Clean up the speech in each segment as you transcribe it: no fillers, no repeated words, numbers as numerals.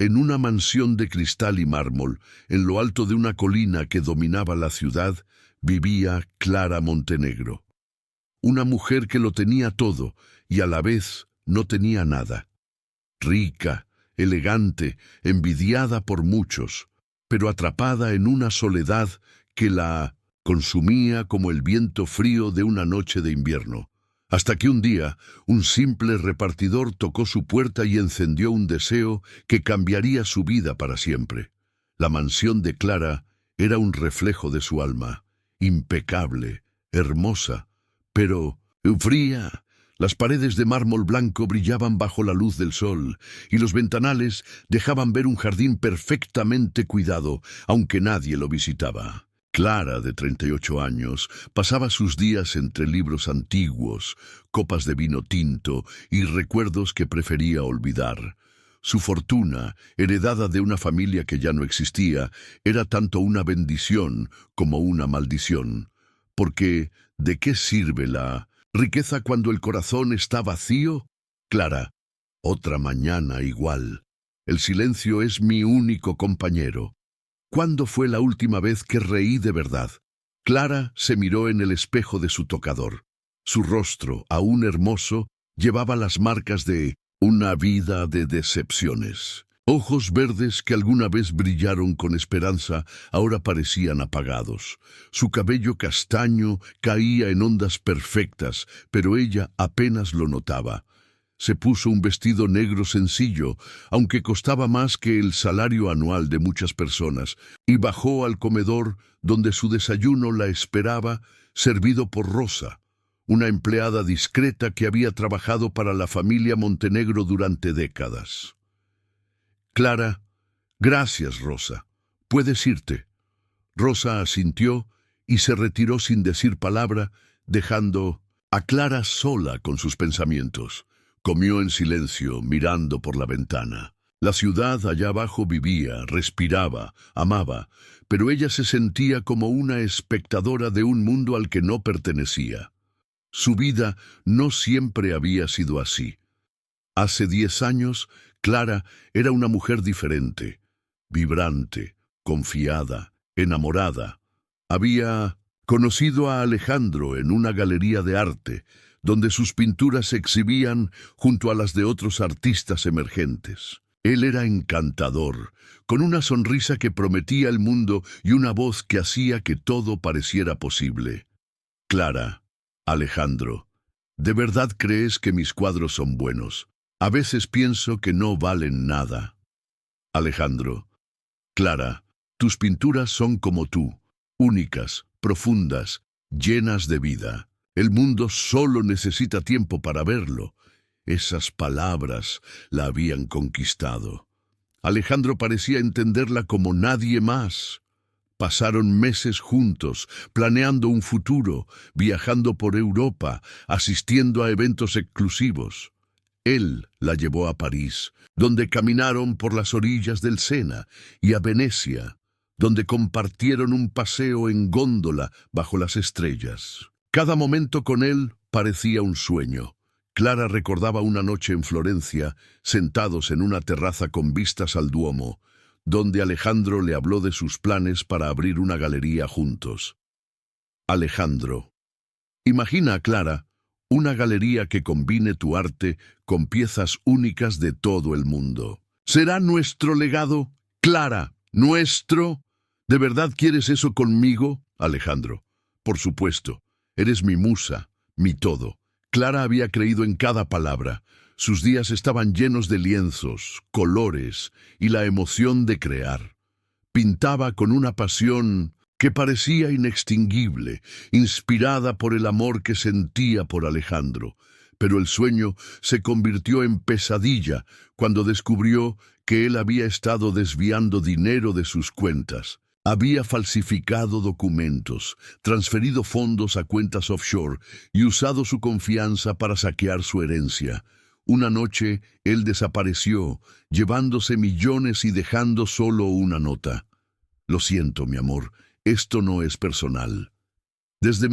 En una mansión de cristal y mármol, en lo alto de una colina que dominaba la ciudad, vivía Clara Montenegro. Una mujer que lo tenía todo y a la vez no tenía nada. Rica, elegante, envidiada por muchos, pero atrapada en una soledad que la consumía como el viento frío de una noche de invierno. Hasta que un día, un simple repartidor tocó su puerta y encendió un deseo que cambiaría su vida para siempre. La mansión de Clara era un reflejo de su alma, impecable, hermosa, pero fría. Las paredes de mármol blanco brillaban bajo la luz del sol, y los ventanales dejaban ver un jardín perfectamente cuidado, aunque nadie lo visitaba. Clara, de 38 años, pasaba sus días entre libros antiguos, copas de vino tinto y recuerdos que prefería olvidar. Su fortuna, heredada de una familia que ya no existía, era tanto una bendición como una maldición. Porque, ¿de qué sirve la riqueza cuando el corazón está vacío? Clara, otra mañana igual. El silencio es mi único compañero. ¿Cuándo fue la última vez que reí de verdad? Clara se miró en el espejo de su tocador. Su rostro, aún hermoso, llevaba las marcas de una vida de decepciones. Ojos verdes que alguna vez brillaron con esperanza, ahora parecían apagados. Su cabello castaño caía en ondas perfectas, pero ella apenas lo notaba. Se puso un vestido negro sencillo, aunque costaba más que el salario anual de muchas personas, y bajó al comedor donde su desayuno la esperaba, servido por Rosa, una empleada discreta que había trabajado para la familia Montenegro durante décadas. Clara, gracias, Rosa. Puedes irte. Rosa asintió y se retiró sin decir palabra, dejando a Clara sola con sus pensamientos. Comió en silencio, mirando por la ventana. La ciudad allá abajo vivía, respiraba, amaba, pero ella se sentía como una espectadora de un mundo al que no pertenecía. Su vida no siempre había sido así. Hace 10 años, Clara era una mujer diferente, vibrante, confiada, enamorada. Había conocido a Alejandro en una galería de arte, donde sus pinturas se exhibían junto a las de otros artistas emergentes. Él era encantador, con una sonrisa que prometía el mundo y una voz que hacía que todo pareciera posible. Clara, Alejandro, ¿de verdad crees que mis cuadros son buenos? A veces pienso que no valen nada. Alejandro, Clara, tus pinturas son como tú, únicas, profundas, llenas de vida. El mundo solo necesita tiempo para verlo. Esas palabras la habían conquistado. Alejandro parecía entenderla como nadie más. Pasaron meses juntos, planeando un futuro, viajando por Europa, asistiendo a eventos exclusivos. Él la llevó a París, donde caminaron por las orillas del Sena, y a Venecia, donde compartieron un paseo en góndola bajo las estrellas. Cada momento con él parecía un sueño. Clara recordaba una noche en Florencia, sentados en una terraza con vistas al Duomo, donde Alejandro le habló de sus planes para abrir una galería juntos. Alejandro, imagina, Clara, una galería que combine tu arte con piezas únicas de todo el mundo. ¿Será nuestro legado? Clara, ¿nuestro? ¿De verdad quieres eso conmigo, Alejandro? Por supuesto. Eres mi musa, mi todo. Clara había creído en cada palabra. Sus días estaban llenos de lienzos, colores y la emoción de crear. Pintaba con una pasión que parecía inextinguible, inspirada por el amor que sentía por Alejandro. Pero el sueño se convirtió en pesadilla cuando descubrió que él había estado desviando dinero de sus cuentas. Había falsificado documentos, transferido fondos a cuentas offshore y usado su confianza para saquear su herencia. Una noche, él desapareció, llevándose millones y dejando solo una nota. Lo siento, mi amor, esto no es personal. Desde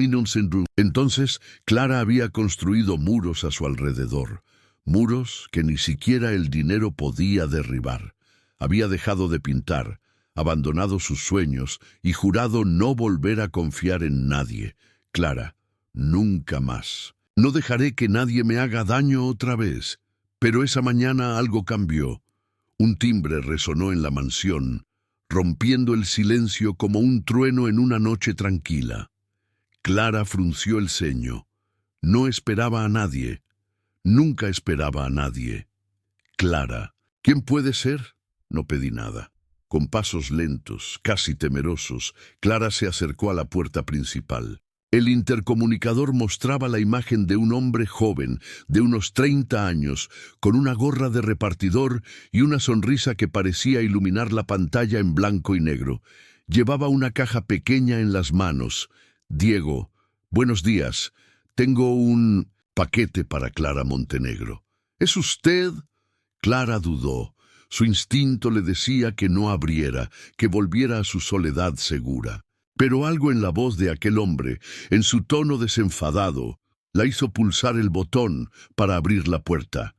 entonces, Clara había construido muros a su alrededor, muros que ni siquiera el dinero podía derribar. Había dejado de pintar, abandonado sus sueños y jurado no volver a confiar en nadie. Clara, nunca más. No dejaré que nadie me haga daño otra vez. Pero esa mañana algo cambió. Un timbre resonó en la mansión, rompiendo el silencio como un trueno en una noche tranquila. Clara frunció el ceño. No esperaba a nadie. Nunca esperaba a nadie. Clara. ¿Quién puede ser? No pedí nada. Con pasos lentos, casi temerosos, Clara se acercó a la puerta principal. El intercomunicador mostraba la imagen de un hombre joven, de unos 30 años, con una gorra de repartidor y una sonrisa que parecía iluminar la pantalla en blanco y negro. Llevaba una caja pequeña en las manos. Diego, buenos días. Tengo un paquete para Clara Montenegro. ¿Es usted? Clara dudó. Su instinto le decía que no abriera, que volviera a su soledad segura. Pero algo en la voz de aquel hombre, en su tono desenfadado, la hizo pulsar el botón para abrir la puerta.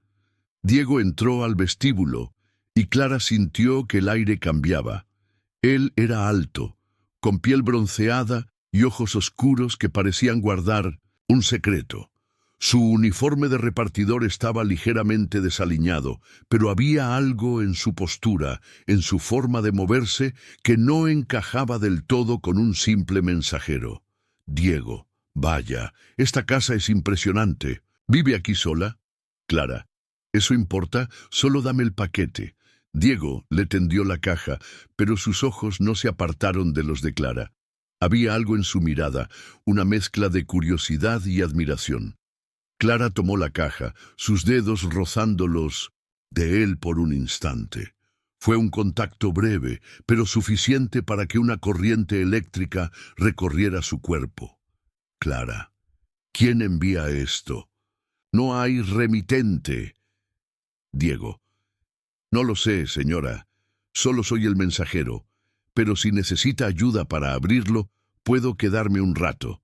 Diego entró al vestíbulo y Clara sintió que el aire cambiaba. Él era alto, con piel bronceada y ojos oscuros que parecían guardar un secreto. Su uniforme de repartidor estaba ligeramente desaliñado, pero había algo en su postura, en su forma de moverse, que no encajaba del todo con un simple mensajero. Diego, vaya, esta casa es impresionante. ¿Vive aquí sola? Clara, ¿eso importa? Solo dame el paquete. Diego le tendió la caja, pero sus ojos no se apartaron de los de Clara. Había algo en su mirada, una mezcla de curiosidad y admiración. Clara tomó la caja, sus dedos rozándolos de él por un instante. Fue un contacto breve, pero suficiente para que una corriente eléctrica recorriera su cuerpo. Clara, ¿quién envía esto? No hay remitente. Diego, no lo sé, señora. Solo soy el mensajero, pero si necesita ayuda para abrirlo, puedo quedarme un rato.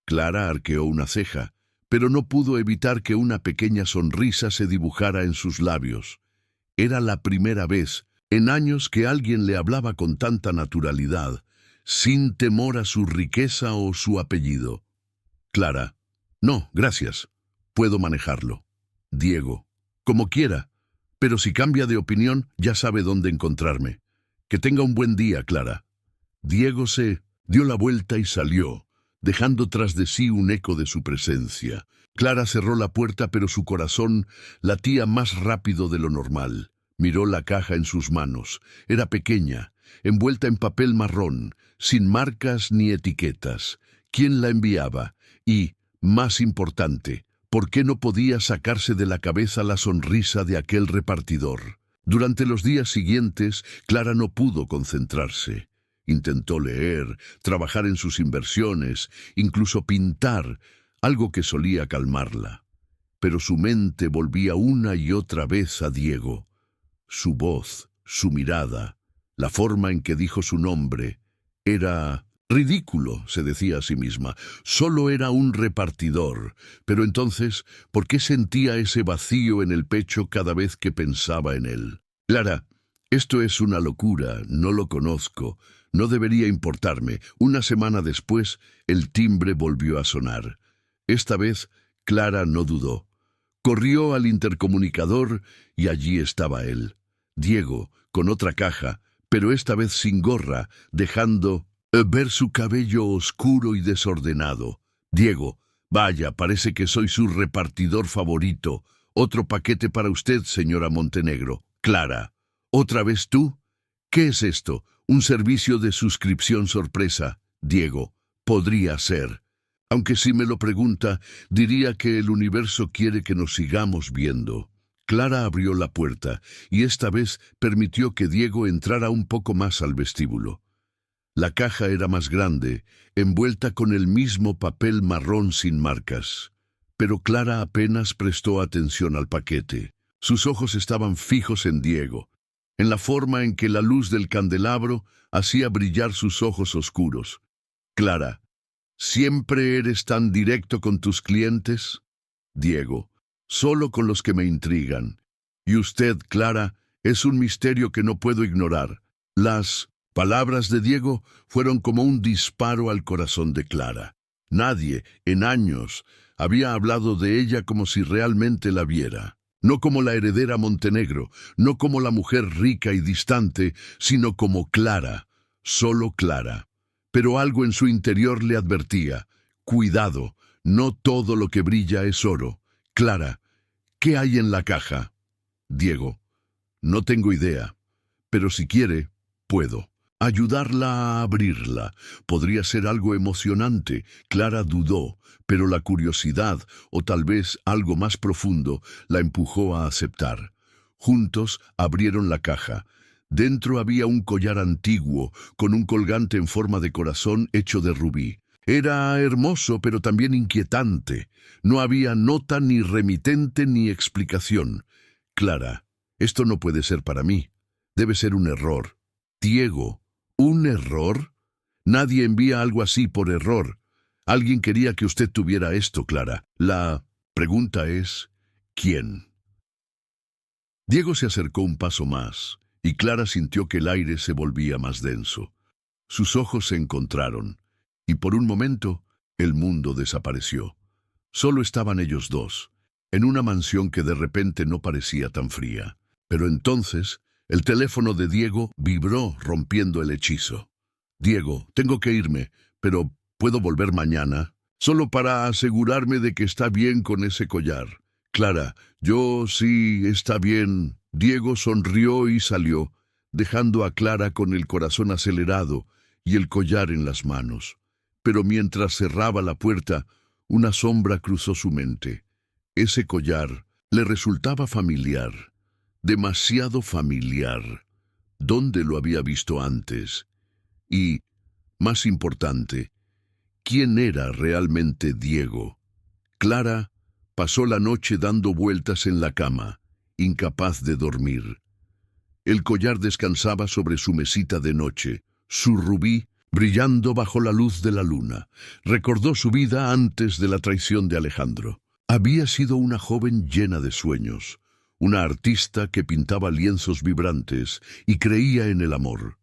Clara arqueó una ceja, pero no pudo evitar que una pequeña sonrisa se dibujara en sus labios. Era la primera vez en años que alguien le hablaba con tanta naturalidad, sin temor a su riqueza o su apellido. Clara, no, gracias. Puedo manejarlo. Diego, como quiera, pero si cambia de opinión, ya sabe dónde encontrarme. Que tenga un buen día, Clara. Diego se dio la vuelta y salió, dejando tras de sí un eco de su presencia. Clara cerró la puerta, pero su corazón latía más rápido de lo normal. Miró la caja en sus manos. Era pequeña, envuelta en papel marrón, sin marcas ni etiquetas. ¿Quién la enviaba? Y, más importante, ¿por qué no podía sacarse de la cabeza la sonrisa de aquel repartidor? Durante los días siguientes, Clara no pudo concentrarse. Intentó leer, trabajar en sus inversiones, incluso pintar, algo que solía calmarla. Pero su mente volvía una y otra vez a Diego. Su voz, su mirada, la forma en que dijo su nombre, era ridículo, se decía a sí misma. Solo era un repartidor. Pero entonces, ¿por qué sentía ese vacío en el pecho cada vez que pensaba en él? Clara, esto es una locura, no lo conozco. No debería importarme. Una semana después, el timbre volvió a sonar. Esta vez, Clara no dudó. Corrió al intercomunicador y allí estaba él. Diego, con otra caja, pero esta vez sin gorra, dejando ver su cabello oscuro y desordenado. Diego, vaya, parece que soy su repartidor favorito. Otro paquete para usted, señora Montenegro. Clara, ¿otra vez tú? ¿Qué es esto? Un servicio de suscripción sorpresa. Diego, podría ser. Aunque si me lo pregunta, diría que el universo quiere que nos sigamos viendo. Clara abrió la puerta y esta vez permitió que Diego entrara un poco más al vestíbulo. La caja era más grande, envuelta con el mismo papel marrón sin marcas. Pero Clara apenas prestó atención al paquete. Sus ojos estaban fijos en Diego, en la forma en que la luz del candelabro hacía brillar sus ojos oscuros. Clara, ¿siempre eres tan directo con tus clientes? Diego, solo con los que me intrigan. Y usted, Clara, Es un misterio que no puedo ignorar. Las palabras de Diego fueron como un disparo al corazón de Clara. Nadie, en años, había hablado de ella como si realmente la viera. No como la heredera Montenegro, no como la mujer rica y distante, sino como Clara, solo Clara. Pero algo en su interior le advertía: cuidado, no todo lo que brilla es oro. Clara, ¿qué hay en la caja? Diego: no tengo idea, pero si quiere, puedo ayudarla a abrirla. Podría ser algo emocionante. Clara dudó, pero la curiosidad, o tal vez algo más profundo, la empujó a aceptar. Juntos abrieron la caja. Dentro había un collar antiguo, con un colgante en forma de corazón hecho de rubí. Era hermoso, pero también inquietante. No había nota, ni remitente, ni explicación. Clara: esto no puede ser para mí. Debe ser un error. Diego: ¿un error? Nadie envía algo así por error. Alguien quería que usted tuviera esto, Clara. La pregunta es: ¿quién? Diego se acercó un paso más, y Clara sintió que el aire se volvía más denso. Sus ojos se encontraron, y por un momento el mundo desapareció. Solo estaban ellos dos, en una mansión que de repente no parecía tan fría. Pero entonces el teléfono de Diego vibró, rompiendo el hechizo. Diego: tengo que irme, pero ¿puedo volver mañana? Solo para asegurarme de que está bien con ese collar. Clara: yo sí, está bien. Diego sonrió y salió, dejando a Clara con el corazón acelerado y el collar en las manos. Pero mientras cerraba la puerta, una sombra cruzó su mente. Ese collar le resultaba familiar. Demasiado familiar. ¿Dónde lo había visto antes? Y, más importante, ¿quién era realmente Diego? Clara pasó la noche dando vueltas en la cama, incapaz de dormir. El collar descansaba sobre su mesita de noche, su rubí brillando bajo la luz de la luna. Recordó su vida antes de la traición de Alejandro. Había sido una joven llena de sueños, una artista que pintaba lienzos vibrantes y creía en el amor.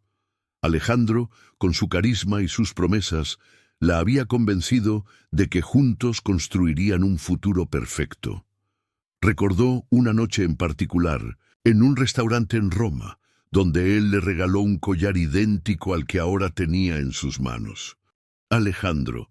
Alejandro, con su carisma y sus promesas, la había convencido de que juntos construirían un futuro perfecto. Recordó una noche en particular, en un restaurante en Roma, donde él le regaló un collar idéntico al que ahora tenía en sus manos. Alejandro: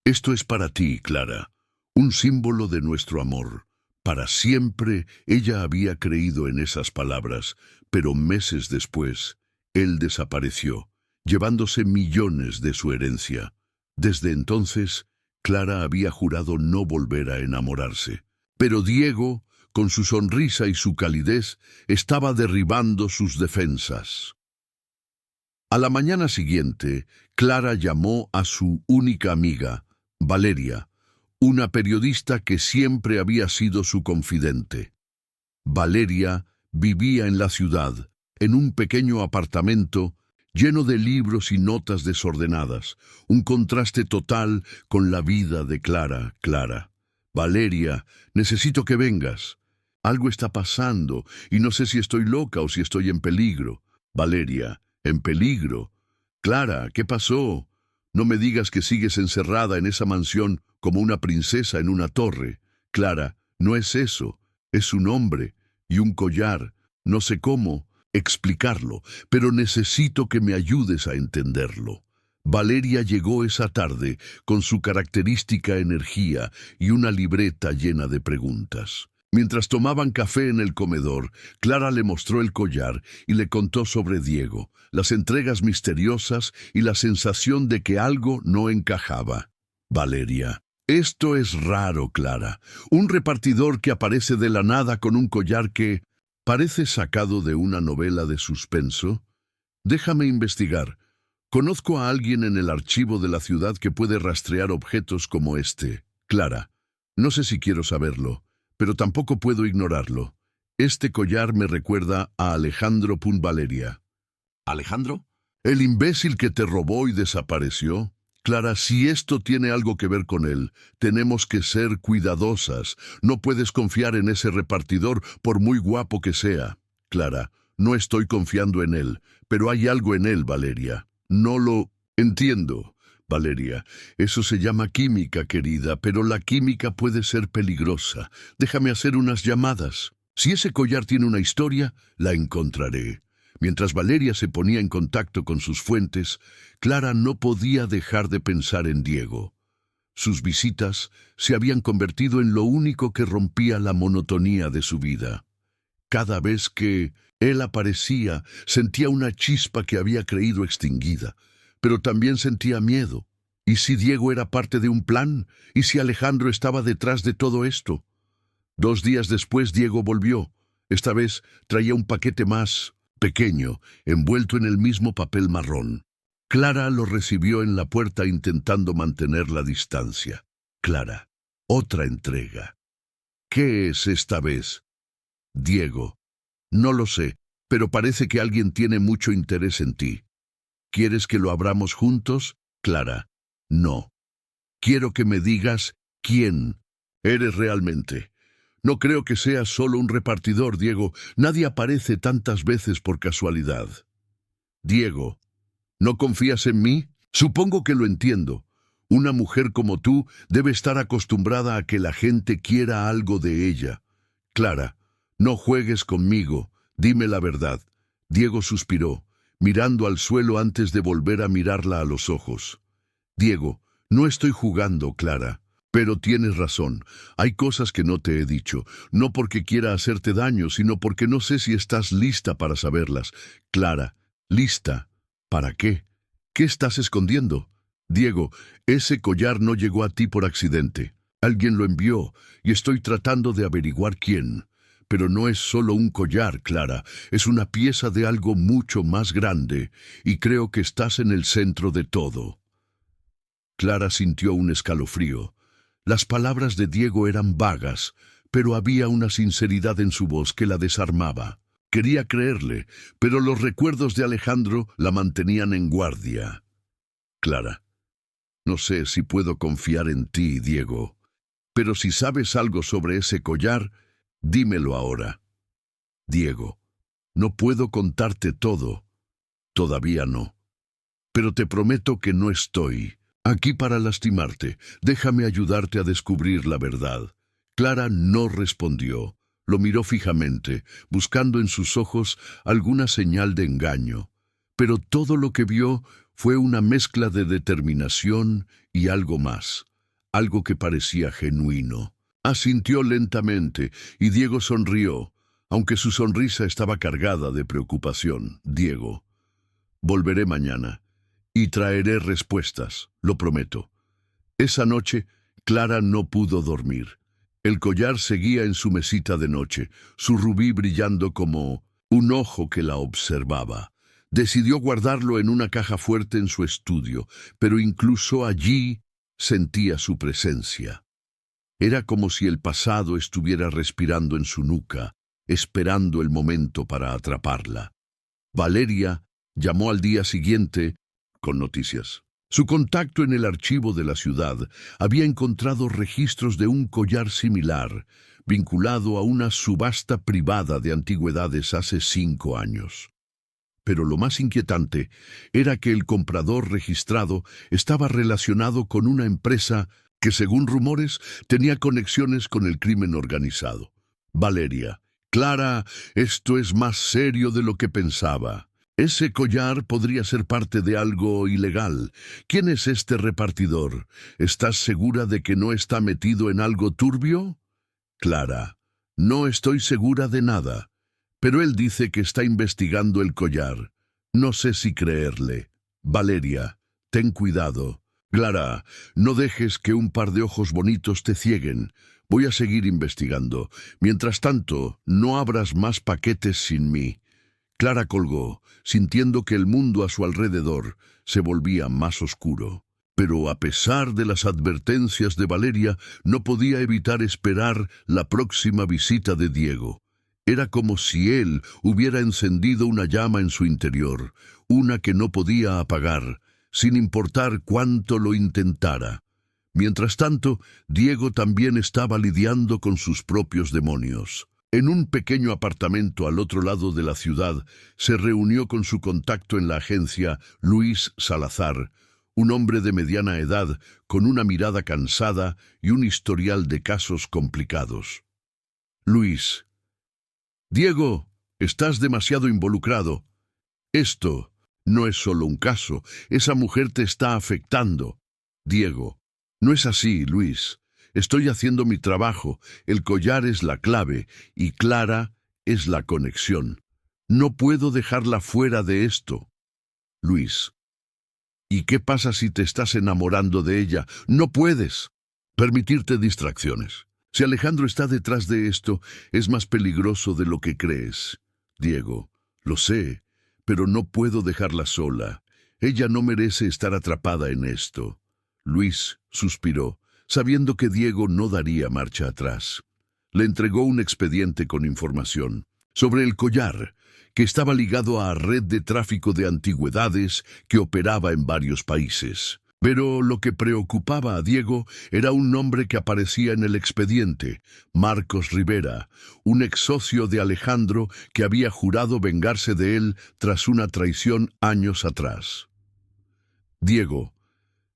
esto es para ti, Clara, un símbolo de nuestro amor. Para siempre ella había creído en esas palabras, pero meses después, él desapareció, llevándose millones de su herencia. Desde entonces, Clara había jurado no volver a enamorarse. Pero Diego, con su sonrisa y su calidez, estaba derribando sus defensas. A la mañana siguiente, Clara llamó a su única amiga, Valeria, una periodista que siempre había sido su confidente. Valeria vivía en la ciudad, en un pequeño apartamento lleno de libros y notas desordenadas, un contraste total con la vida de Clara. Clara: Valeria, necesito que vengas. Algo está pasando y no sé si estoy loca o si estoy en peligro. Valeria: ¿en peligro? Clara, ¿qué pasó? No me digas que sigues encerrada en esa mansión como una princesa en una torre. Clara: no es eso, es un hombre y un collar. No sé cómo explicarlo, pero necesito que me ayudes a entenderlo. Valeria llegó esa tarde con su característica energía y una libreta llena de preguntas. Mientras tomaban café en el comedor, Clara le mostró el collar y le contó sobre Diego, las entregas misteriosas y la sensación de que algo no encajaba. Valeria: esto es raro, Clara. Un repartidor que aparece de la nada con un collar que parece sacado de una novela de suspenso. Déjame investigar. Conozco a alguien en el archivo de la ciudad que puede rastrear objetos como este. Clara: no sé si quiero saberlo, pero tampoco puedo ignorarlo. Este collar me recuerda a Alejandro Valeria. ¿Alejandro? ¿El imbécil que te robó y desapareció? Clara, si esto tiene algo que ver con él, tenemos que ser cuidadosas. No puedes confiar en ese repartidor por muy guapo que sea. Clara: No estoy confiando en él, pero hay algo en él, Valeria. No lo entiendo, Valeria. Eso se llama química, querida, pero la química puede ser peligrosa. Déjame hacer unas llamadas. Si ese collar tiene una historia, la encontraré. Mientras Valeria se ponía en contacto con sus fuentes, Clara no podía dejar de pensar en Diego. Sus visitas se habían convertido en lo único que rompía la monotonía de su vida. Cada vez que él aparecía, sentía una chispa que había creído extinguida, pero también sentía miedo. ¿Y si Diego era parte de un plan? ¿Y si Alejandro estaba detrás de todo esto? 2 días después Diego volvió. Esta vez traía un paquete más pequeño, envuelto en el mismo papel marrón. Clara lo recibió en la puerta intentando mantener la distancia. Clara, otra entrega. ¿Qué es esta vez? Diego, no lo sé, pero parece que alguien tiene mucho interés en ti. ¿Quieres que lo abramos juntos? Clara, no. Quiero que me digas quién eres realmente. No creo que seas solo un repartidor, Diego. Nadie aparece tantas veces por casualidad. Diego, ¿no confías en mí? Supongo que lo entiendo. Una mujer como tú debe estar acostumbrada a que la gente quiera algo de ella. Clara, no juegues conmigo. Dime la verdad. Diego suspiró, mirando al suelo antes de volver a mirarla a los ojos. Diego, no estoy jugando, Clara. Pero tienes razón, hay cosas que no te he dicho, no porque quiera hacerte daño, sino porque no sé si estás lista para saberlas. Clara, ¿lista? ¿Para qué? ¿Qué estás escondiendo? Diego, ese collar no llegó a ti por accidente. Alguien lo envió, y estoy tratando de averiguar quién. Pero no es solo un collar, Clara, es una pieza de algo mucho más grande, y creo que estás en el centro de todo. Clara sintió un escalofrío. Las palabras de Diego eran vagas, pero había una sinceridad en su voz que la desarmaba. Quería creerle, pero los recuerdos de Alejandro la mantenían en guardia. Clara, no sé si puedo confiar en ti, Diego, pero si sabes algo sobre ese collar, dímelo ahora. Diego, no puedo contarte todo. Todavía no. Pero te prometo que no estoy aquí para lastimarte. Déjame ayudarte a descubrir la verdad. Clara no respondió. Lo miró fijamente, buscando en sus ojos alguna señal de engaño. Pero todo lo que vio fue una mezcla de determinación y algo más, algo que parecía genuino. Asintió lentamente y Diego sonrió, aunque su sonrisa estaba cargada de preocupación. Diego, volveré mañana y traeré respuestas, lo prometo. Esa noche, Clara no pudo dormir. El collar seguía en su mesita de noche, su rubí brillando como un ojo que la observaba. Decidió guardarlo en una caja fuerte en su estudio, pero incluso allí sentía su presencia. Era como si el pasado estuviera respirando en su nuca, esperando el momento para atraparla. Valeria llamó al día siguiente con noticias. Su contacto en el archivo de la ciudad había encontrado registros de un collar similar, vinculado a una subasta privada de antigüedades hace 5 años. Pero lo más inquietante era que el comprador registrado estaba relacionado con una empresa que, según rumores, tenía conexiones con el crimen organizado. Valeria, Clara, esto es más serio de lo que pensaba. Ese collar podría ser parte de algo ilegal. ¿Quién es este repartidor? ¿Estás segura de que no está metido en algo turbio? Clara, no estoy segura de nada, pero él dice que está investigando el collar. No sé si creerle. Valeria, ten cuidado. Clara, no dejes que un par de ojos bonitos te cieguen. Voy a seguir investigando. Mientras tanto, no abras más paquetes sin mí. Clara colgó, sintiendo que el mundo a su alrededor se volvía más oscuro. Pero a pesar de las advertencias de Valeria, no podía evitar esperar la próxima visita de Diego. Era como si él hubiera encendido una llama en su interior, una que no podía apagar, sin importar cuánto lo intentara. Mientras tanto, Diego también estaba lidiando con sus propios demonios. En un pequeño apartamento al otro lado de la ciudad, se reunió con su contacto en la agencia, Luis Salazar, un hombre de mediana edad, con una mirada cansada y un historial de casos complicados. Luis: Diego, estás demasiado involucrado. Esto no es solo un caso, esa mujer te está afectando. Diego: No es así, Luis. Estoy haciendo mi trabajo, el collar es la clave y Clara es la conexión. No puedo dejarla fuera de esto. Luis: ¿Y qué pasa si te estás enamorando de ella? No puedes permitirte distracciones. Si Alejandro está detrás de esto, es más peligroso de lo que crees. Diego: Lo sé, pero no puedo dejarla sola. Ella no merece estar atrapada en esto. Luis suspiró, sabiendo que Diego no daría marcha atrás. Le entregó un expediente con información sobre el collar, que estaba ligado a red de tráfico de antigüedades que operaba en varios países. Pero lo que preocupaba a Diego era un nombre que aparecía en el expediente: Marcos Rivera, un ex socio de Alejandro que había jurado vengarse de él tras una traición años atrás. Diego: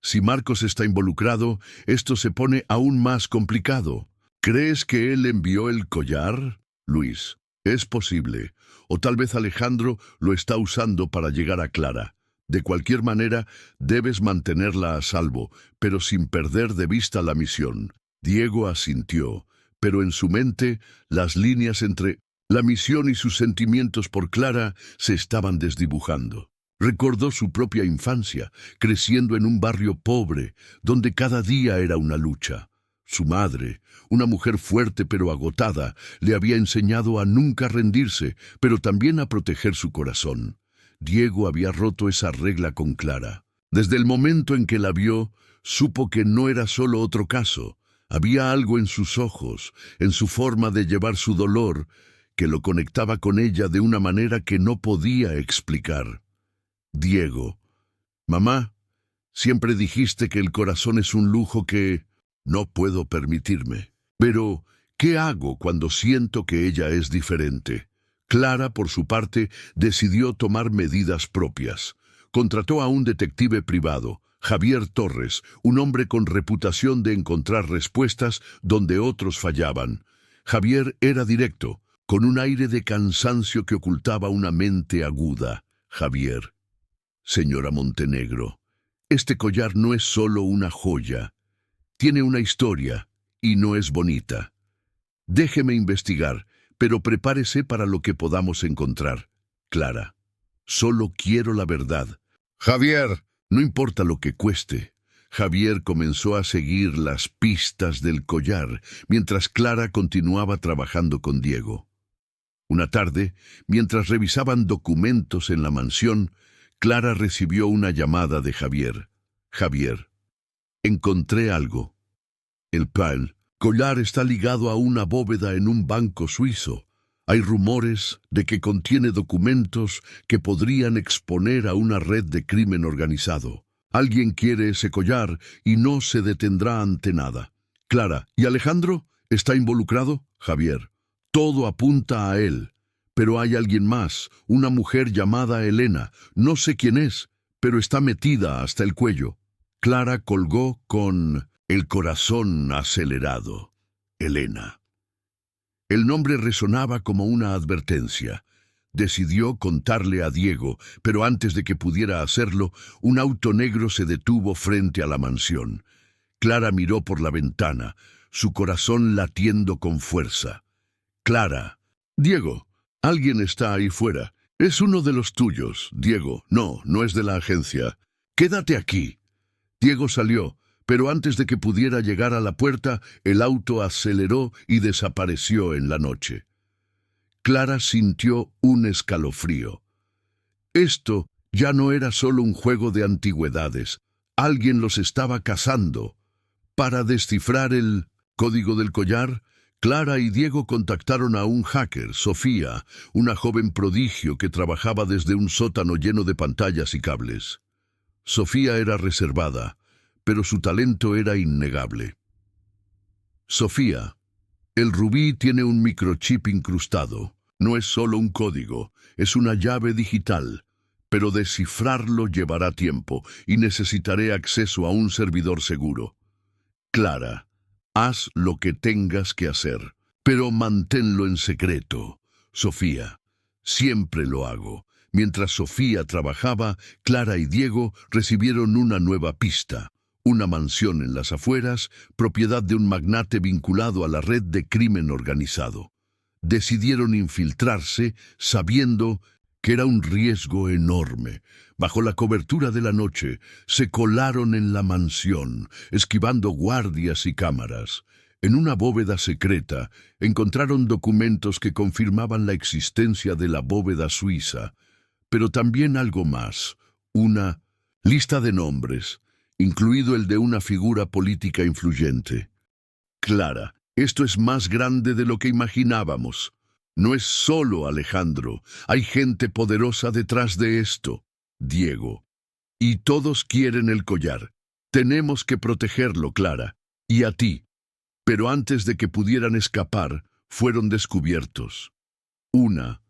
Si Marcos está involucrado, esto se pone aún más complicado. ¿Crees que él envió el collar? Luis: Es posible, o tal vez Alejandro lo está usando para llegar a Clara. De cualquier manera, debes mantenerla a salvo, pero sin perder de vista la misión. Diego asintió, pero en su mente, las líneas entre la misión y sus sentimientos por Clara se estaban desdibujando. Recordó su propia infancia, creciendo en un barrio pobre, donde cada día era una lucha. Su madre, una mujer fuerte pero agotada, le había enseñado a nunca rendirse, pero también a proteger su corazón. Diego había roto esa regla con Clara. Desde el momento en que la vio, supo que no era solo otro caso. Había algo en sus ojos, en su forma de llevar su dolor, que lo conectaba con ella de una manera que no podía explicar. Diego: Mamá, siempre dijiste que el corazón es un lujo que no puedo permitirme. Pero, ¿qué hago cuando siento que ella es diferente? Clara, por su parte, decidió tomar medidas propias. Contrató a un detective privado, Javier Torres, un hombre con reputación de encontrar respuestas donde otros fallaban. Javier era directo, con un aire de cansancio que ocultaba una mente aguda. Javier: Señora Montenegro, este collar no es solo una joya. Tiene una historia, y no es bonita. Déjeme investigar, pero prepárese para lo que podamos encontrar. Clara: Solo quiero la verdad. Javier: No importa lo que cueste. Javier comenzó a seguir las pistas del collar, mientras Clara continuaba trabajando con Diego. Una tarde, mientras revisaban documentos en la mansión, Clara recibió una llamada de Javier. Javier: Encontré algo. El collar está ligado a una bóveda en un banco suizo. Hay rumores de que contiene documentos que podrían exponer a una red de crimen organizado. Alguien quiere ese collar y no se detendrá ante nada. Clara: ¿Y Alejandro? ¿Está involucrado? Javier: Todo apunta a él. Pero hay alguien más, una mujer llamada Elena. No sé quién es, pero está metida hasta el cuello. Clara colgó con el corazón acelerado. Elena. El nombre resonaba como una advertencia. Decidió contarle a Diego, pero antes de que pudiera hacerlo, un auto negro se detuvo frente a la mansión. Clara miró por la ventana, su corazón latiendo con fuerza. Clara: Diego, alguien está ahí fuera. Es uno de los tuyos. Diego: No, no es de la agencia. Quédate aquí. Diego salió, pero antes de que pudiera llegar a la puerta, el auto aceleró y desapareció en la noche. Clara sintió un escalofrío. Esto ya no era solo un juego de antigüedades. Alguien los estaba cazando. Para descifrar el código del collar, Clara y Diego contactaron a un hacker, Sofía, una joven prodigio que trabajaba desde un sótano lleno de pantallas y cables. Sofía era reservada, pero su talento era innegable. Sofía: El rubí tiene un microchip incrustado. No es solo un código, es una llave digital. Pero descifrarlo llevará tiempo y necesitaré acceso a un servidor seguro. Clara, haz lo que tengas que hacer, pero manténlo en secreto. Sofía, siempre lo hago. Mientras Sofía trabajaba, Clara y Diego recibieron una nueva pista. Una mansión en las afueras, propiedad de un magnate vinculado a la red de crimen organizado. Decidieron infiltrarse sabiendo que era un riesgo enorme. Bajo la cobertura de la noche, se colaron en la mansión, esquivando guardias y cámaras. En una bóveda secreta, encontraron documentos que confirmaban la existencia de la bóveda suiza, pero también algo más, una lista de nombres, incluido el de una figura política influyente. Clara, esto es más grande de lo que imaginábamos. No es solo Alejandro, hay gente poderosa detrás de esto. Diego. Y todos quieren el collar. Tenemos que protegerlo, Clara. Y a ti. Pero antes de que pudieran escapar, fueron descubiertos. Una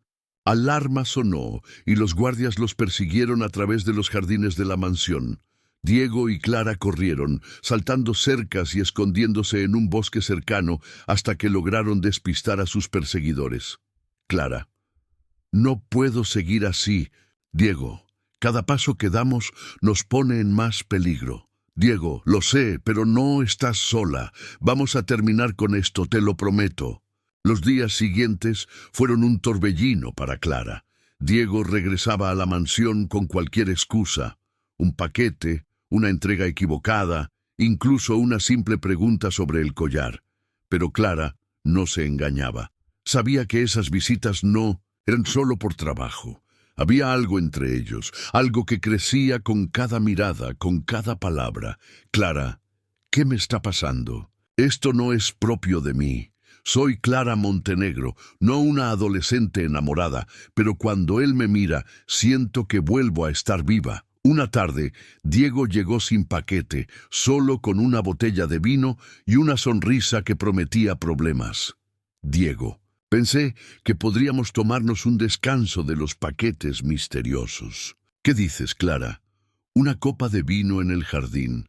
alarma sonó y los guardias los persiguieron a través de los jardines de la mansión. Diego y Clara corrieron, saltando cercas y escondiéndose en un bosque cercano hasta que lograron despistar a sus perseguidores. Clara. No puedo seguir así. Diego, cada paso que damos nos pone en más peligro. Diego, lo sé, pero no estás sola. Vamos a terminar con esto, te lo prometo. Los días siguientes fueron un torbellino para Clara. Diego regresaba a la mansión con cualquier excusa. Un paquete, una entrega equivocada, incluso una simple pregunta sobre el collar. Pero Clara no se engañaba. Sabía que esas visitas no eran solo por trabajo. Había algo entre ellos, algo que crecía con cada mirada, con cada palabra. Clara, ¿qué me está pasando? Esto no es propio de mí. Soy Clara Montenegro, no una adolescente enamorada, pero cuando él me mira, siento que vuelvo a estar viva. Una tarde, Diego llegó sin paquete, solo con una botella de vino y una sonrisa que prometía problemas. Diego. Pensé que podríamos tomarnos un descanso de los paquetes misteriosos. ¿Qué dices, Clara? Una copa de vino en el jardín.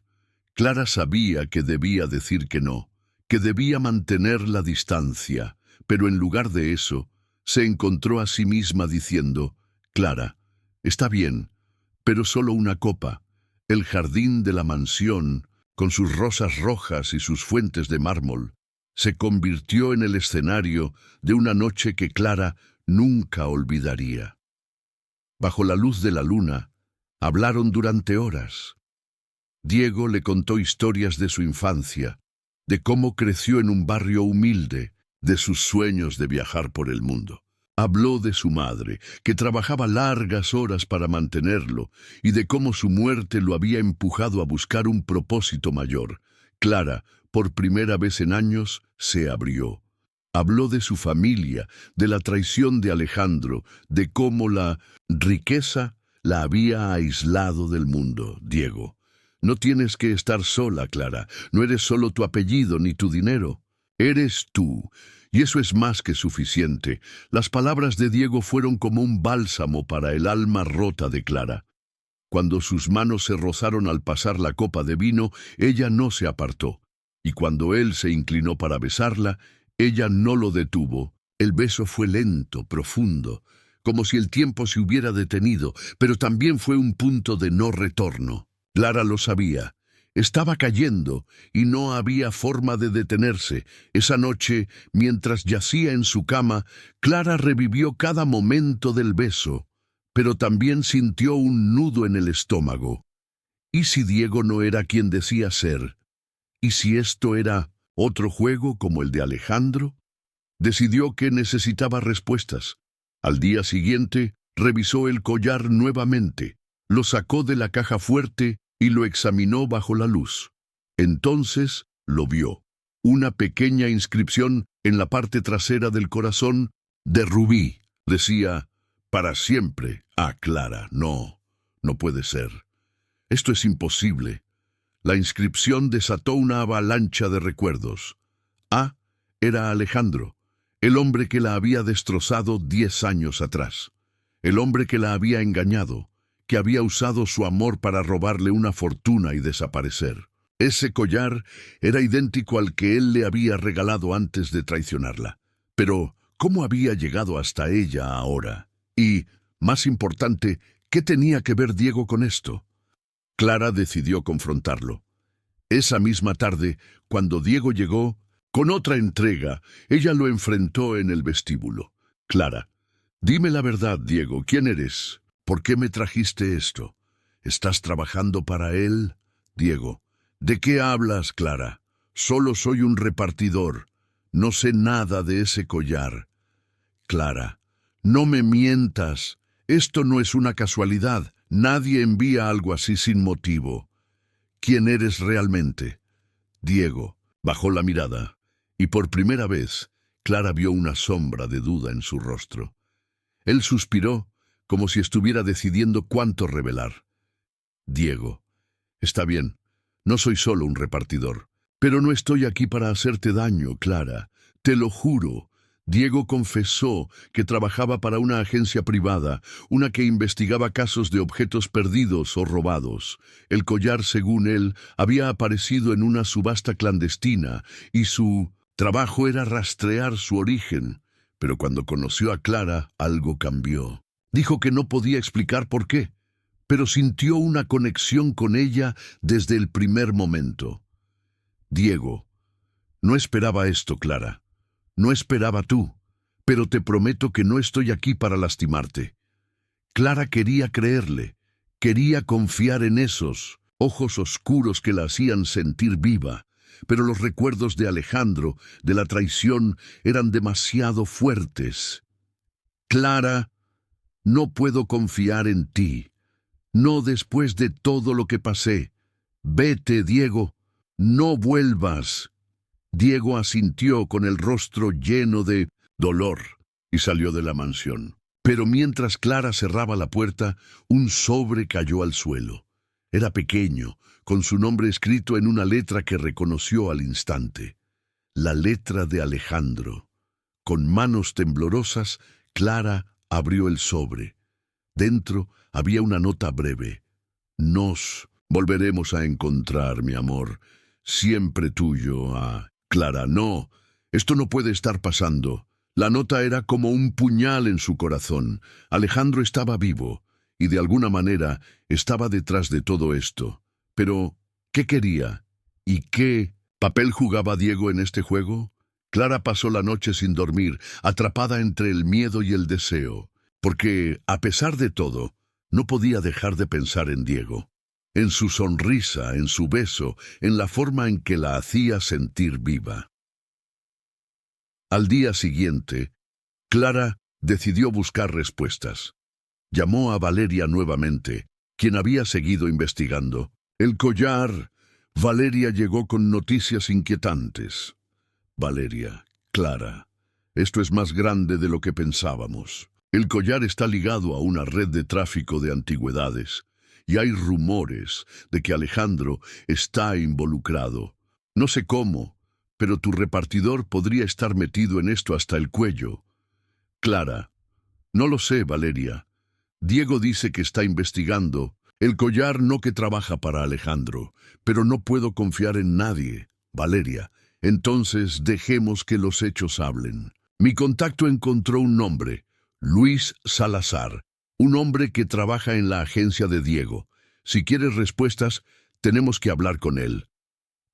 Clara sabía que debía decir que no, que debía mantener la distancia, pero en lugar de eso, se encontró a sí misma diciendo, Clara, está bien, pero solo una copa. El jardín de la mansión, con sus rosas rojas y sus fuentes de mármol, se convirtió en el escenario de una noche que Clara nunca olvidaría. Bajo la luz de la luna, hablaron durante horas. Diego le contó historias de su infancia, de cómo creció en un barrio humilde, de sus sueños de viajar por el mundo. Habló de su madre, que trabajaba largas horas para mantenerlo, y de cómo su muerte lo había empujado a buscar un propósito mayor. Clara, por primera vez en años, se abrió. Habló de su familia, de la traición de Alejandro, de cómo la riqueza la había aislado del mundo. Diego, no tienes que estar sola, Clara. No eres solo tu apellido ni tu dinero. Eres tú, y eso es más que suficiente. Las palabras de Diego fueron como un bálsamo para el alma rota de Clara. Cuando sus manos se rozaron al pasar la copa de vino, ella no se apartó. Y cuando él se inclinó para besarla, ella no lo detuvo. El beso fue lento, profundo, como si el tiempo se hubiera detenido, pero también fue un punto de no retorno. Clara lo sabía. Estaba cayendo y no había forma de detenerse. Esa noche, mientras yacía en su cama, Clara revivió cada momento del beso, pero también sintió un nudo en el estómago. ¿Y si Diego no era quien decía ser? ¿Y si esto era otro juego como el de Alejandro? Decidió que necesitaba respuestas. Al día siguiente, revisó el collar nuevamente, lo sacó de la caja fuerte y lo examinó bajo la luz. Entonces lo vio. Una pequeña inscripción en la parte trasera del corazón de rubí. Decía, para siempre. Ah, Clara, no, no puede ser. Esto es imposible. La inscripción desató una avalancha de recuerdos. era Alejandro, el hombre que la había destrozado 10 años atrás, el hombre que la había engañado, que había usado su amor para robarle una fortuna y desaparecer. Ese collar era idéntico al que él le había regalado antes de traicionarla. Pero, ¿cómo había llegado hasta ella ahora? Y, más importante, ¿qué tenía que ver Diego con esto? Clara decidió confrontarlo. Esa misma tarde, cuando Diego llegó, con otra entrega, ella lo enfrentó en el vestíbulo. Clara, dime la verdad, Diego, ¿quién eres? ¿Por qué me trajiste esto? ¿Estás trabajando para él? Diego, ¿de qué hablas, Clara? Solo soy un repartidor. No sé nada de ese collar. Clara, no me mientas. Esto no es una casualidad. Nadie envía algo así sin motivo. ¿Quién eres realmente? Diego bajó la mirada, y por primera vez, Clara vio una sombra de duda en su rostro. Él suspiró, como si estuviera decidiendo cuánto revelar. Diego, está bien, no soy solo un repartidor, pero no estoy aquí para hacerte daño, Clara. Te lo juro. Diego confesó que trabajaba para una agencia privada, una que investigaba casos de objetos perdidos o robados. El collar, según él, había aparecido en una subasta clandestina y su trabajo era rastrear su origen. Pero cuando conoció a Clara, algo cambió. Dijo que no podía explicar por qué, pero sintió una conexión con ella desde el primer momento. Diego, no esperaba esto, Clara. No esperaba tú, pero te prometo que no estoy aquí para lastimarte. Clara quería creerle, quería confiar en esos ojos oscuros que la hacían sentir viva, pero los recuerdos de Alejandro, de la traición, eran demasiado fuertes. Clara, no puedo confiar en ti, no después de todo lo que pasé. Vete, Diego, no vuelvas. Diego asintió con el rostro lleno de dolor y salió de la mansión. Pero mientras Clara cerraba la puerta, un sobre cayó al suelo. Era pequeño, con su nombre escrito en una letra que reconoció al instante. La letra de Alejandro. Con manos temblorosas, Clara abrió el sobre. Dentro había una nota breve. Nos volveremos a encontrar, mi amor. Siempre tuyo, Clara, no. Esto no puede estar pasando. La nota era como un puñal en su corazón. Alejandro estaba vivo, y de alguna manera estaba detrás de todo esto. Pero, ¿qué quería? ¿Y qué papel jugaba Diego en este juego? Clara pasó la noche sin dormir, atrapada entre el miedo y el deseo, porque, a pesar de todo, no podía dejar de pensar en Diego, en su sonrisa, en su beso, en la forma en que la hacía sentir viva. Al día siguiente, Clara decidió buscar respuestas. Llamó a Valeria nuevamente, quien había seguido investigando. El collar. Valeria llegó con noticias inquietantes. Valeria, Clara, esto es más grande de lo que pensábamos. El collar está ligado a una red de tráfico de antigüedades, y hay rumores de que Alejandro está involucrado. No sé cómo, pero tu repartidor podría estar metido en esto hasta el cuello. Clara, no lo sé, Valeria. Diego dice que está investigando. El collar no que trabaja para Alejandro, pero no puedo confiar en nadie, Valeria. Entonces dejemos que los hechos hablen. Mi contacto encontró un nombre, Luis Salazar, un hombre que trabaja en la agencia de Diego. Si quieres respuestas, tenemos que hablar con él.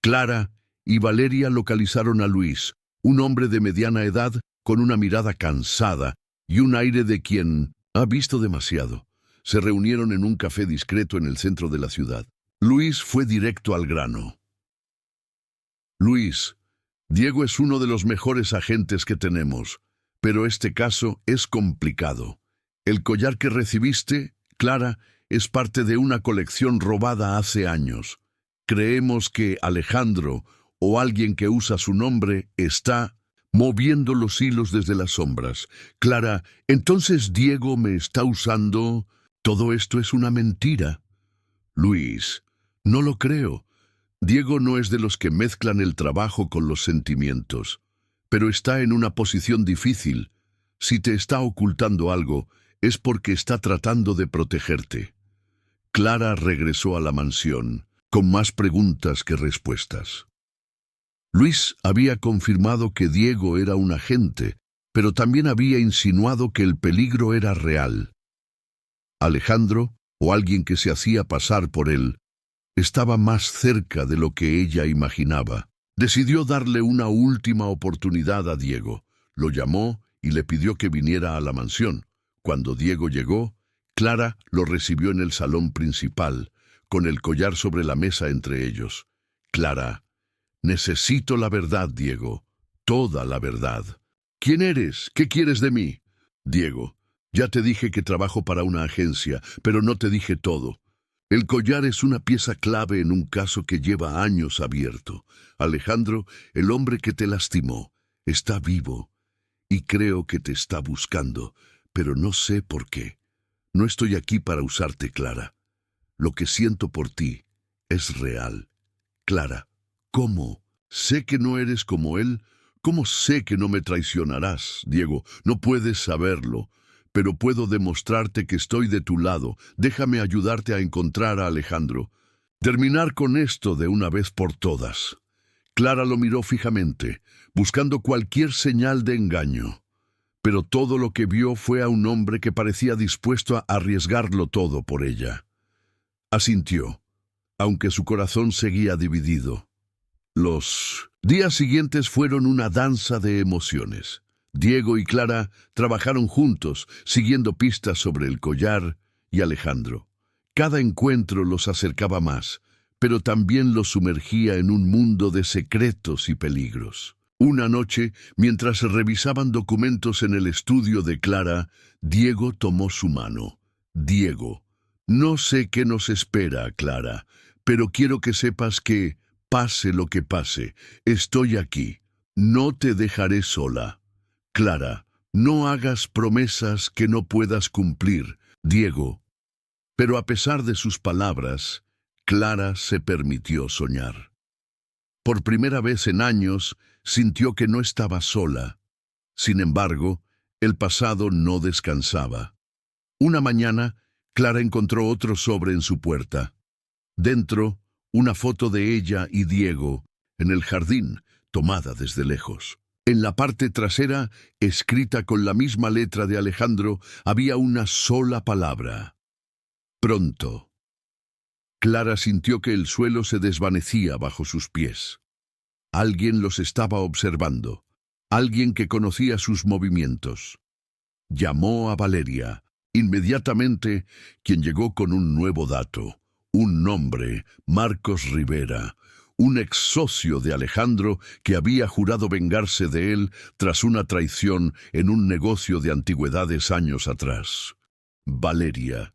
Clara y Valeria localizaron a Luis, un hombre de mediana edad con una mirada cansada y un aire de quien ha visto demasiado. Se reunieron en un café discreto en el centro de la ciudad. Luis fue directo al grano. Luis, Diego es uno de los mejores agentes que tenemos, pero este caso es complicado. El collar que recibiste, Clara, es parte de una colección robada hace años. Creemos que Alejandro, o alguien que usa su nombre, está moviendo los hilos desde las sombras. Clara, entonces Diego me está usando. Todo esto es una mentira. Luis, no lo creo. Diego no es de los que mezclan el trabajo con los sentimientos. pero está en una posición difícil. Si te está ocultando algo, es porque está tratando de protegerte. Clara regresó a la mansión, con más preguntas que respuestas. Luis había confirmado que Diego era un agente, pero también había insinuado que el peligro era real. Alejandro, o alguien que se hacía pasar por él, estaba más cerca de lo que ella imaginaba. Decidió darle una última oportunidad a Diego. Lo llamó y le pidió que viniera a la mansión. Cuando Diego llegó, Clara lo recibió en el salón principal, con el collar sobre la mesa entre ellos. Clara: necesito la verdad, Diego, toda la verdad. ¿Quién eres? ¿Qué quieres de mí? Diego: ya te dije que trabajo para una agencia, pero no te dije todo. El collar es una pieza clave en un caso que lleva años abierto. Alejandro, el hombre que te lastimó, está vivo y creo que te está buscando, pero no sé por qué. No estoy aquí para usarte, Clara. Lo que siento por ti es real. Clara, ¿cómo? Sé que no eres como él. ¿Cómo sé que no me traicionarás, Diego? No puedes saberlo, pero puedo demostrarte que estoy de tu lado. Déjame ayudarte a encontrar a Alejandro. Terminar con esto de una vez por todas. Clara lo miró fijamente, buscando cualquier señal de engaño. Pero todo lo que vio fue a un hombre que parecía dispuesto a arriesgarlo todo por ella. Asintió, aunque su corazón seguía dividido. Los días siguientes fueron una danza de emociones. Diego y Clara trabajaron juntos, siguiendo pistas sobre el collar y Alejandro. Cada encuentro los acercaba más, pero también los sumergía en un mundo de secretos y peligros. Una noche, mientras revisaban documentos en el estudio de Clara, Diego tomó su mano. Diego: no sé qué nos espera, Clara, pero quiero que sepas que, pase lo que pase, estoy aquí. No te dejaré sola. Clara, no hagas promesas que no puedas cumplir, Diego. Pero a pesar de sus palabras, Clara se permitió soñar. Por primera vez en años, sintió que no estaba sola. Sin embargo, el pasado no descansaba. Una mañana, Clara encontró otro sobre en su puerta. Dentro, una foto de ella y Diego, en el jardín, tomada desde lejos. En la parte trasera, escrita con la misma letra de Alejandro, había una sola palabra: pronto. Clara sintió que el suelo se desvanecía bajo sus pies. Alguien los estaba observando, alguien que conocía sus movimientos. Llamó a Valeria, inmediatamente, quien llegó con un nuevo dato, un nombre: Marcos Rivera, un ex socio de Alejandro que había jurado vengarse de él tras una traición en un negocio de antigüedades años atrás. Valeria: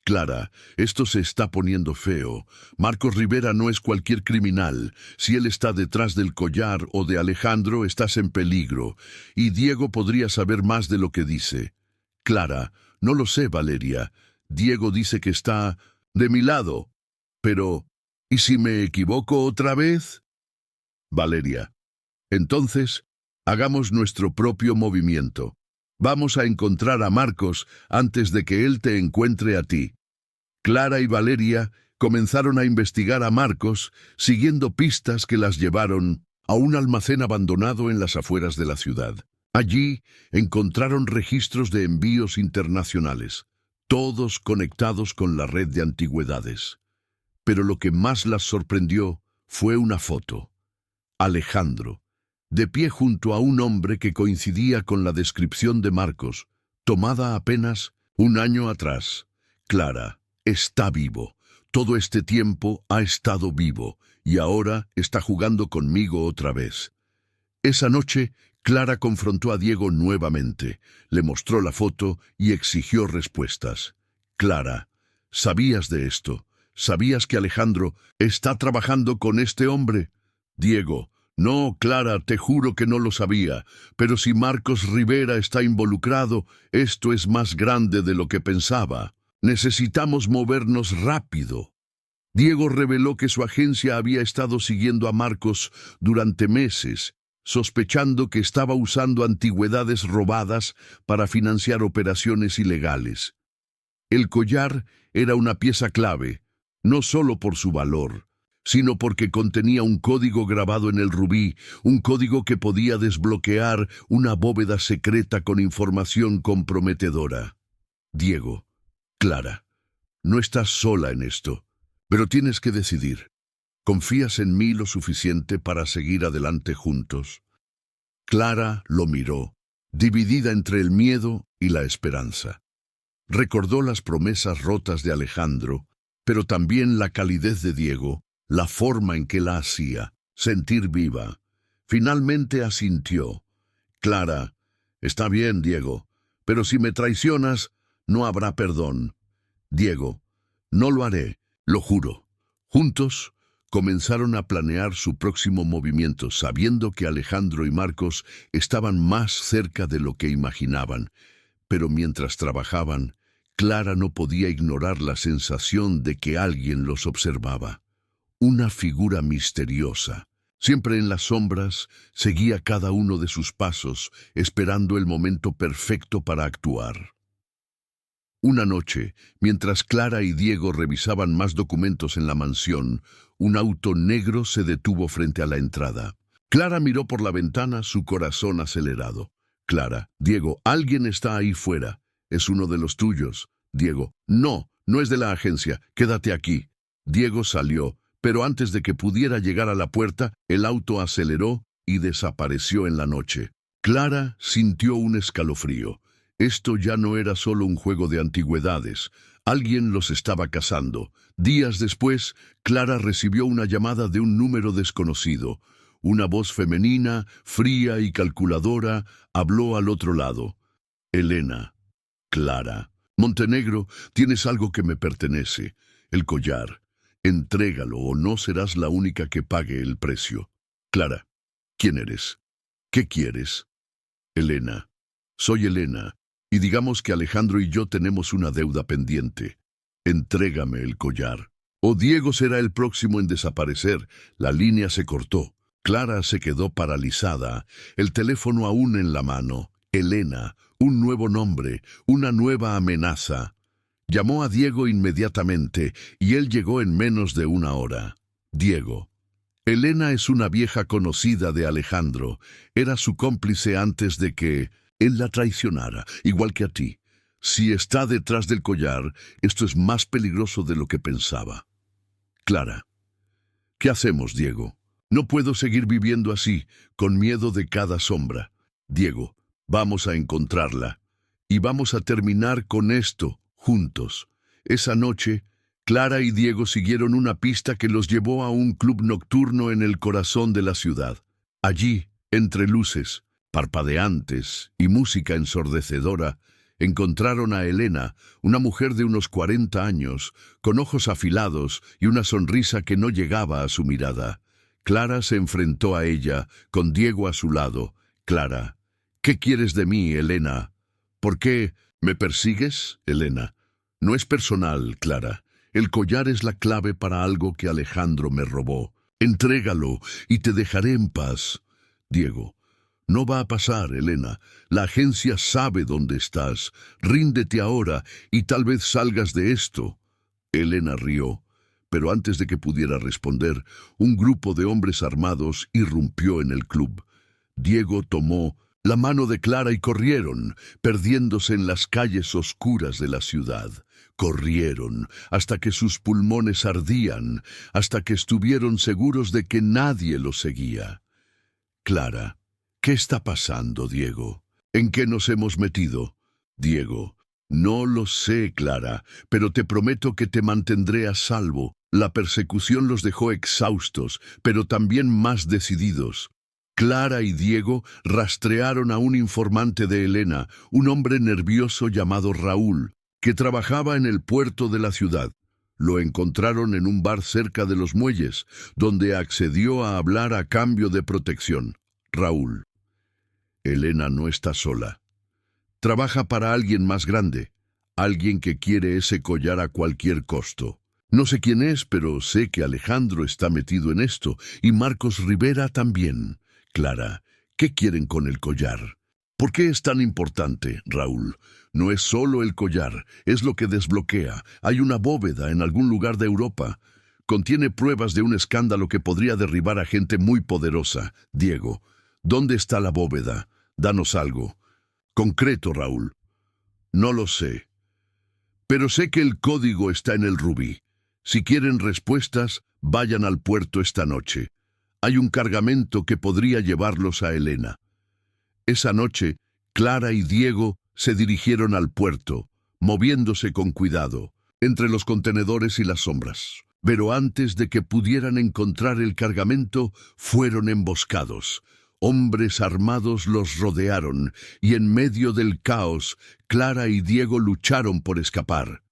Clara, esto se está poniendo feo. Marcos Rivera no es cualquier criminal. Si él está detrás del collar o de Alejandro, estás en peligro. Y Diego podría saber más de lo que dice. Clara: no lo sé, Valeria. Diego dice que está de mi lado. Pero, ¿y si me equivoco otra vez? Valeria: entonces, hagamos nuestro propio movimiento. Vamos a encontrar a Marcos antes de que él te encuentre a ti. Clara y Valeria comenzaron a investigar a Marcos, siguiendo pistas que las llevaron a un almacén abandonado en las afueras de la ciudad. Allí encontraron registros de envíos internacionales, todos conectados con la red de antigüedades. Pero lo que más las sorprendió fue una foto. Alejandro, de pie junto a un hombre que coincidía con la descripción de Marcos, tomada apenas un año atrás. Clara: está vivo. Todo este tiempo ha estado vivo, y ahora está jugando conmigo otra vez. Esa noche, Clara confrontó a Diego nuevamente, le mostró la foto y exigió respuestas. Clara: ¿sabías de esto? ¿Sabías que Alejandro está trabajando con este hombre? Diego: no, Clara, te juro que no lo sabía, pero si Marcos Rivera está involucrado, esto es más grande de lo que pensaba. Necesitamos movernos rápido. Diego reveló que su agencia había estado siguiendo a Marcos durante meses sospechando que estaba usando antigüedades robadas para financiar operaciones ilegales. El collar era una pieza clave, no solo por su valor, sino porque contenía un código grabado en el rubí, un código que podía desbloquear una bóveda secreta con información comprometedora. Diego, Clara, no estás sola en esto, pero tienes que decidir. ¿Confías en mí lo suficiente para seguir adelante juntos? Clara lo miró, dividida entre el miedo y la esperanza. Recordó las promesas rotas de Alejandro, pero también la calidez de Diego, la forma en que la hacía sentir viva. Finalmente asintió. Clara, está bien, Diego, pero si me traicionas, no habrá perdón. Diego, no lo haré, lo juro. Juntos comenzaron a planear su próximo movimiento, sabiendo que Alejandro y Marcos estaban más cerca de lo que imaginaban. Pero mientras trabajaban, Clara no podía ignorar la sensación de que alguien los observaba. Una figura misteriosa. Siempre en las sombras, seguía cada uno de sus pasos, esperando el momento perfecto para actuar. Una noche, mientras Clara y Diego revisaban más documentos en la mansión, un auto negro se detuvo frente a la entrada. Clara miró por la ventana, su corazón acelerado. Clara, Diego, alguien está ahí fuera. Es uno de los tuyos. Diego, no, no es de la agencia. Quédate aquí. Diego salió, pero antes de que pudiera llegar a la puerta, el auto aceleró y desapareció en la noche. Clara sintió un escalofrío. Esto ya no era solo un juego de antigüedades. Alguien los estaba cazando. Días después, Clara recibió una llamada de un número desconocido. Una voz femenina, fría y calculadora, habló al otro lado. Elena. Clara. Montenegro, tienes algo que me pertenece. El collar. Entrégalo o no serás la única que pague el precio. Clara. ¿Quién eres? ¿Qué quieres? Elena. Soy Elena, y digamos que Alejandro y yo tenemos una deuda pendiente. Entrégame el collar. O Diego será el próximo en desaparecer. La línea se cortó. Clara se quedó paralizada, el teléfono aún en la mano. Elena, un nuevo nombre, una nueva amenaza. Llamó a Diego inmediatamente, y él llegó en menos de una hora. Diego. Elena es una vieja conocida de Alejandro. Era su cómplice antes de que él la traicionara, igual que a ti. Si está detrás del collar, esto es más peligroso de lo que pensaba. Clara. ¿Qué hacemos, Diego? No puedo seguir viviendo así, con miedo de cada sombra. Diego, vamos a encontrarla. Y vamos a terminar con esto, juntos. Esa noche, Clara y Diego siguieron una pista que los llevó a un club nocturno en el corazón de la ciudad. Allí, entre luces, parpadeantes y música ensordecedora, encontraron a Elena, una mujer de unos 40 años, con ojos afilados y una sonrisa que no llegaba a su mirada. Clara se enfrentó a ella, con Diego a su lado. Clara, ¿qué quieres de mí, Elena? ¿Por qué me persigues, Elena? No es personal, Clara. El collar es la clave para algo que Alejandro me robó. Entrégalo y te dejaré en paz. Diego, no va a pasar, Elena. La agencia sabe dónde estás. Ríndete ahora y tal vez salgas de esto. Elena rió. Pero antes de que pudiera responder, un grupo de hombres armados irrumpió en el club. Diego tomó la mano de Clara y corrieron, perdiéndose en las calles oscuras de la ciudad. Corrieron hasta que sus pulmones ardían, hasta que estuvieron seguros de que nadie los seguía. Clara, ¿qué está pasando, Diego? ¿En qué nos hemos metido? Diego, no lo sé, Clara, pero te prometo que te mantendré a salvo. La persecución los dejó exhaustos, pero también más decididos. Clara y Diego rastrearon a un informante de Elena, un hombre nervioso llamado Raúl, que trabajaba en el puerto de la ciudad. Lo encontraron en un bar cerca de los muelles, donde accedió a hablar a cambio de protección. Raúl. Elena no está sola. Trabaja para alguien más grande, alguien que quiere ese collar a cualquier costo. No sé quién es, pero sé que Alejandro está metido en esto, y Marcos Rivera también. Clara, ¿Qué quieren con el collar? ¿Por qué es tan importante, Raúl? No es solo el collar, es lo que desbloquea. Hay una bóveda en algún lugar de Europa. Contiene pruebas de un escándalo que podría derribar a gente muy poderosa. Diego, ¿dónde está la bóveda? Danos algo. Concreto, Raúl. No lo sé. Pero sé que el código está en el rubí. Si quieren respuestas, vayan al puerto esta noche. Hay un cargamento que podría llevarlos a Helena. Esa noche, Clara y Diego se dirigieron al puerto, moviéndose con cuidado, entre los contenedores y las sombras. Pero antes de que pudieran encontrar el cargamento, fueron emboscados. Hombres armados los rodearon, y en medio del caos, Clara y Diego lucharon por escapar.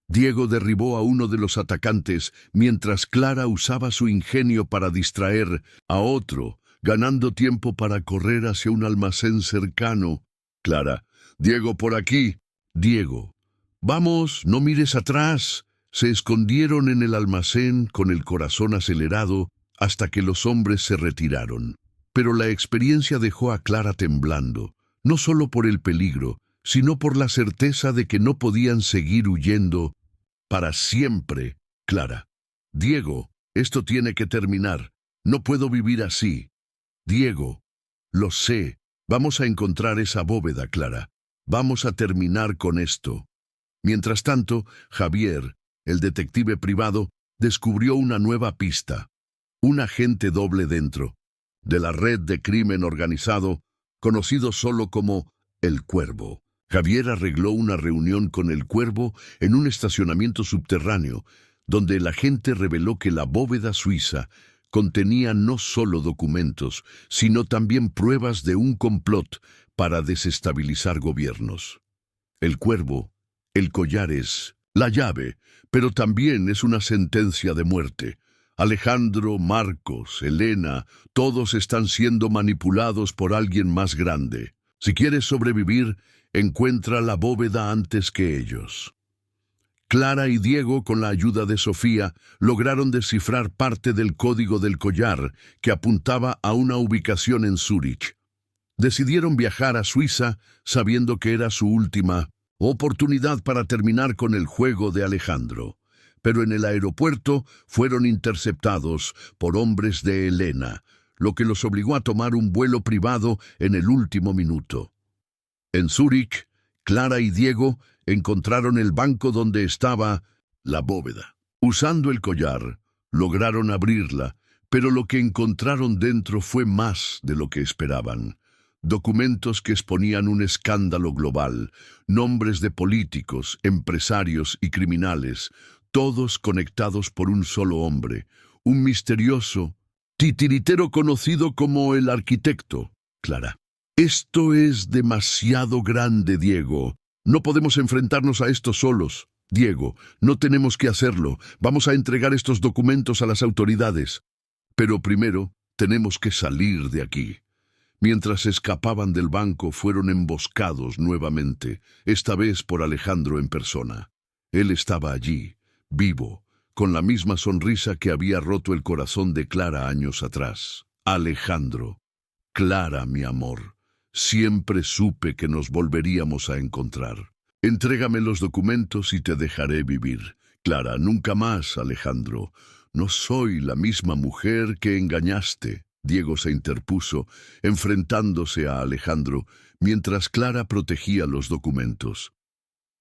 Diego derribó a uno de los atacantes, mientras Clara usaba su ingenio para distraer a otro, ganando tiempo para correr hacia un almacén cercano. Clara, Diego por aquí. Diego, vamos, no mires atrás. Se escondieron en el almacén con el corazón acelerado hasta que los hombres se retiraron. Pero la experiencia dejó a Clara temblando, no solo por el peligro, sino por la certeza de que no podían seguir huyendo para siempre. Clara, Diego, esto tiene que terminar. No puedo vivir así. Diego, lo sé. Vamos a encontrar esa bóveda, Clara. Vamos a terminar con esto. Mientras tanto, Javier, el detective privado, descubrió una nueva pista. Un agente doble dentro de la red de crimen organizado, conocido solo como El Cuervo. Javier arregló una reunión con El Cuervo en un estacionamiento subterráneo, donde el agente reveló que la bóveda suiza contenía no solo documentos, sino también pruebas de un complot para desestabilizar gobiernos. El Cuervo, el collar es la llave, pero también es una sentencia de muerte. Alejandro, Marcos, Helena, todos están siendo manipulados por alguien más grande. Si quieres sobrevivir, encuentra la bóveda antes que ellos. Clara y Diego, con la ayuda de Sofía, lograron descifrar parte del código del collar que apuntaba a una ubicación en Zúrich. Decidieron viajar a Suiza sabiendo que era su última oportunidad para terminar con el juego de Alejandro. Pero en el aeropuerto fueron interceptados por hombres de Helena, lo que los obligó a tomar un vuelo privado en el último minuto. En Zúrich, Clara y Diego encontraron el banco donde estaba la bóveda. Usando el collar, lograron abrirla, pero lo que encontraron dentro fue más de lo que esperaban. Documentos que exponían un escándalo global, nombres de políticos, empresarios y criminales, todos conectados por un solo hombre, un misterioso titiritero conocido como el arquitecto. Clara, esto es demasiado grande, Diego. No podemos enfrentarnos a esto solos. Diego, no tenemos que hacerlo. Vamos a entregar estos documentos a las autoridades. Pero primero, tenemos que salir de aquí. Mientras escapaban del banco, fueron emboscados nuevamente, esta vez por Alejandro en persona. Él estaba allí, vivo, con la misma sonrisa que había roto el corazón de Clara años atrás. Alejandro, Clara, mi amor, siempre supe que nos volveríamos a encontrar. Entrégame los documentos y te dejaré vivir. Clara, nunca más, Alejandro. No soy la misma mujer que engañaste. Diego se interpuso, enfrentándose a Alejandro, mientras Clara protegía los documentos.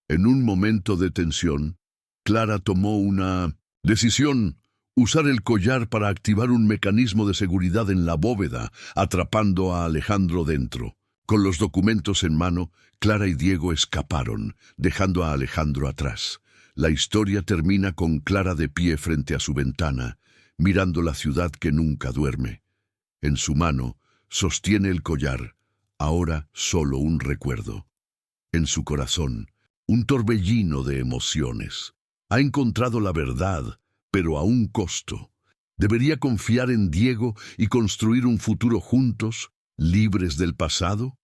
En un momento de tensión, Clara tomó una decisión: usar el collar para activar un mecanismo de seguridad en la bóveda, atrapando a Alejandro dentro. Con los documentos en mano, Clara y Diego escaparon, dejando a Alejandro atrás. La historia termina con Clara de pie frente a su ventana, mirando la ciudad que nunca duerme. En su mano sostiene el collar, ahora solo un recuerdo. En su corazón, un torbellino de emociones. Ha encontrado la verdad, pero a un costo. ¿Debería confiar en Diego y construir un futuro juntos, libres del pasado?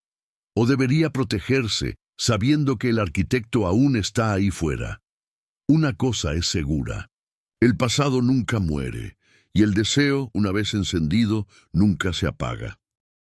¿O debería protegerse, sabiendo que el arquitecto aún está ahí fuera? Una cosa es segura: el pasado nunca muere, y el deseo, una vez encendido, nunca se apaga.